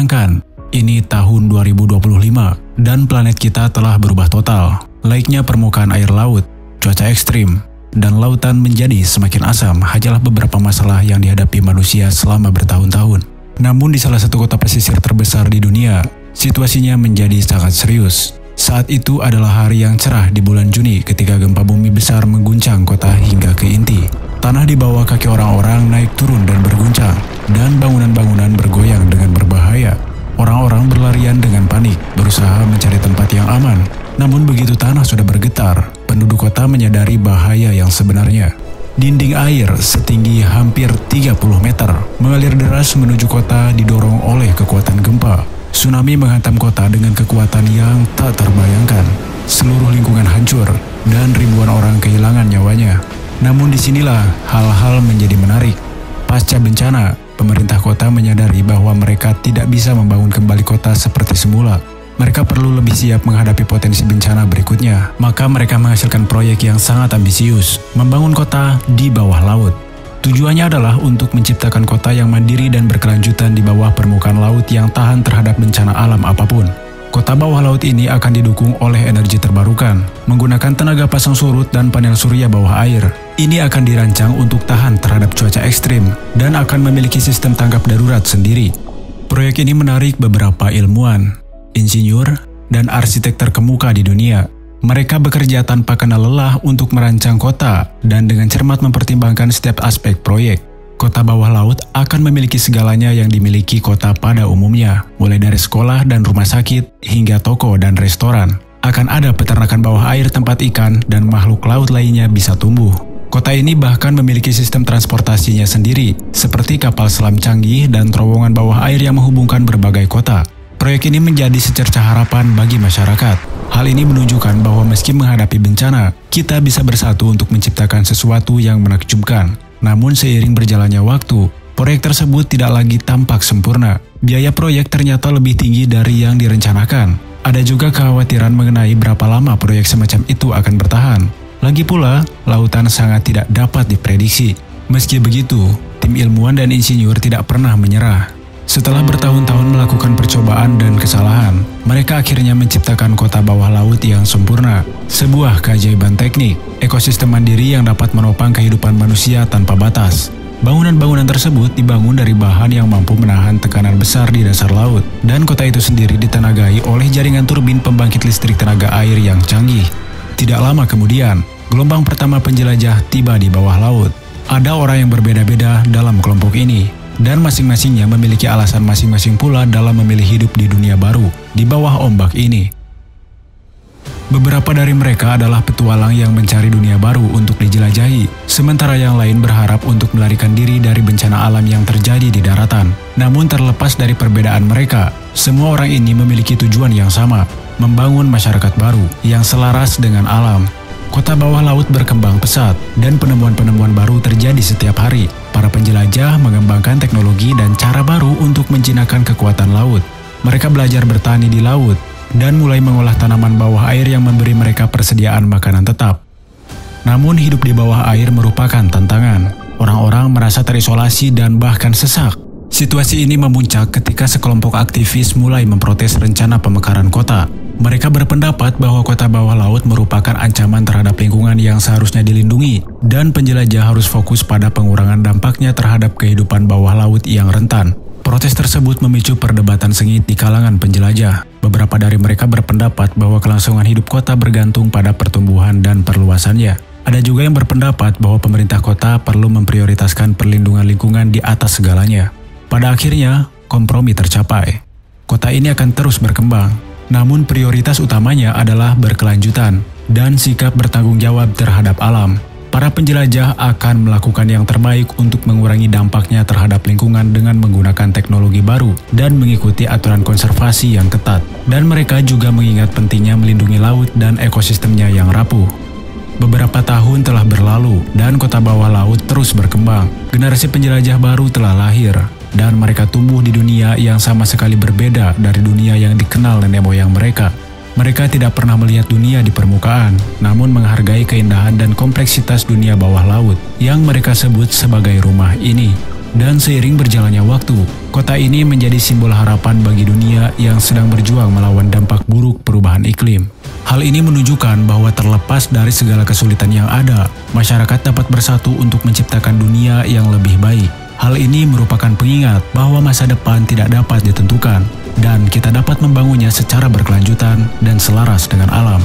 Bayangkan, ini tahun 2025 dan planet kita telah berubah total. Laiknya permukaan air laut, cuaca ekstrim, dan lautan menjadi semakin asam hanyalah beberapa masalah yang dihadapi manusia selama bertahun-tahun. Namun di salah satu kota pesisir terbesar di dunia, situasinya menjadi sangat serius. Saat itu adalah hari yang cerah di bulan Juni ketika gempa bumi besar mengguncang kota hingga ke inti. Tanah di bawah kaki orang-orang naik turun dan berguncang, dan bangunan-bangunan bergoyang dengan berbahaya. Orang-orang berlarian dengan panik, berusaha mencari tempat yang aman. Namun begitu tanah sudah bergetar, penduduk kota menyadari bahaya yang sebenarnya. Dinding air setinggi hampir 30 meter mengalir deras menuju kota didorong oleh kekuatan gempa. Tsunami menghantam kota dengan kekuatan yang tak terbayangkan. Seluruh lingkungan hancur dan ribuan orang kehilangan nyawanya. Namun disinilah hal-hal menjadi menarik. Pasca bencana, pemerintah kota menyadari bahwa mereka tidak bisa membangun kembali kota seperti semula. Mereka perlu lebih siap menghadapi potensi bencana berikutnya. Maka mereka menghasilkan proyek yang sangat ambisius, membangun kota di bawah laut. Tujuannya adalah untuk menciptakan kota yang mandiri dan berkelanjutan di bawah permukaan laut yang tahan terhadap bencana alam apapun. Kota bawah laut ini akan didukung oleh energi terbarukan, menggunakan tenaga pasang surut dan panel surya bawah air. Ini akan dirancang untuk tahan terhadap cuaca ekstrim dan akan memiliki sistem tanggap darurat sendiri. Proyek ini menarik beberapa ilmuwan, insinyur, dan arsitek terkemuka di dunia. Mereka bekerja tanpa kenal lelah untuk merancang kota dan dengan cermat mempertimbangkan setiap aspek proyek. Kota bawah laut akan memiliki segalanya yang dimiliki kota pada umumnya, mulai dari sekolah dan rumah sakit hingga toko dan restoran. Akan ada peternakan bawah air tempat ikan dan makhluk laut lainnya bisa tumbuh. Kota ini bahkan memiliki sistem transportasinya sendiri, seperti kapal selam canggih dan terowongan bawah air yang menghubungkan berbagai kota. Proyek ini menjadi secercah harapan bagi masyarakat. Hal ini menunjukkan bahwa meski menghadapi bencana, kita bisa bersatu untuk menciptakan sesuatu yang menakjubkan. Namun seiring berjalannya waktu, proyek tersebut tidak lagi tampak sempurna. Biaya proyek ternyata lebih tinggi dari yang direncanakan. Ada juga kekhawatiran mengenai berapa lama proyek semacam itu akan bertahan. Lagi pula, lautan sangat tidak dapat diprediksi. Meski begitu, tim ilmuwan dan insinyur tidak pernah menyerah. Setelah bertahun-tahun melakukan percobaan dan kesalahan, mereka akhirnya menciptakan kota bawah laut yang sempurna. Sebuah keajaiban teknik, ekosistem mandiri yang dapat menopang kehidupan manusia tanpa batas. Bangunan-bangunan tersebut dibangun dari bahan yang mampu menahan tekanan besar di dasar laut, dan kota itu sendiri ditenagai oleh jaringan turbin pembangkit listrik tenaga air yang canggih. Tidak lama kemudian, gelombang pertama penjelajah tiba di bawah laut. Ada orang yang berbeda-beda dalam kelompok ini, dan masing-masingnya memiliki alasan masing-masing pula dalam memilih hidup di dunia baru, di bawah ombak ini. Beberapa dari mereka adalah petualang yang mencari dunia baru untuk dijelajahi, sementara yang lain berharap untuk melarikan diri dari bencana alam yang terjadi di daratan. Namun terlepas dari perbedaan mereka, semua orang ini memiliki tujuan yang sama, membangun masyarakat baru yang selaras dengan alam. Kota bawah laut berkembang pesat, dan penemuan-penemuan baru terjadi setiap hari. Para penjelajah mengembangkan teknologi dan cara baru untuk menjinakkan kekuatan laut. Mereka belajar bertani di laut, dan mulai mengolah tanaman bawah air yang memberi mereka persediaan makanan tetap. Namun hidup di bawah air merupakan tantangan. Orang-orang merasa terisolasi dan bahkan sesak. Situasi ini memuncak ketika sekelompok aktivis mulai memprotes rencana pemekaran kota. Mereka berpendapat bahwa kota bawah laut merupakan ancaman terhadap lingkungan yang seharusnya dilindungi, dan penjelajah harus fokus pada pengurangan dampaknya terhadap kehidupan bawah laut yang rentan. Protes tersebut memicu perdebatan sengit di kalangan penjelajah. Beberapa dari mereka berpendapat bahwa kelangsungan hidup kota bergantung pada pertumbuhan dan perluasannya. Ada juga yang berpendapat bahwa pemerintah kota perlu memprioritaskan perlindungan lingkungan di atas segalanya. Pada akhirnya, kompromi tercapai. Kota ini akan terus berkembang, namun prioritas utamanya adalah berkelanjutan dan sikap bertanggung jawab terhadap alam. Para penjelajah akan melakukan yang terbaik untuk mengurangi dampaknya terhadap lingkungan dengan menggunakan teknologi baru dan mengikuti aturan konservasi yang ketat. Dan mereka juga mengingat pentingnya melindungi laut dan ekosistemnya yang rapuh. Beberapa tahun telah berlalu dan kota bawah laut terus berkembang. Generasi penjelajah baru telah lahir, dan mereka tumbuh di dunia yang sama sekali berbeda dari dunia yang dikenal nenek moyang mereka. Mereka tidak pernah melihat dunia di permukaan, namun menghargai keindahan dan kompleksitas dunia bawah laut yang mereka sebut sebagai rumah ini. Dan seiring berjalannya waktu, kota ini menjadi simbol harapan bagi dunia yang sedang berjuang melawan dampak buruk perubahan iklim. Hal ini menunjukkan bahwa terlepas dari segala kesulitan yang ada, masyarakat dapat bersatu untuk menciptakan dunia yang lebih baik. Hal ini merupakan pengingat bahwa masa depan tidak dapat ditentukan, dan kita dapat membangunnya secara berkelanjutan dan selaras dengan alam.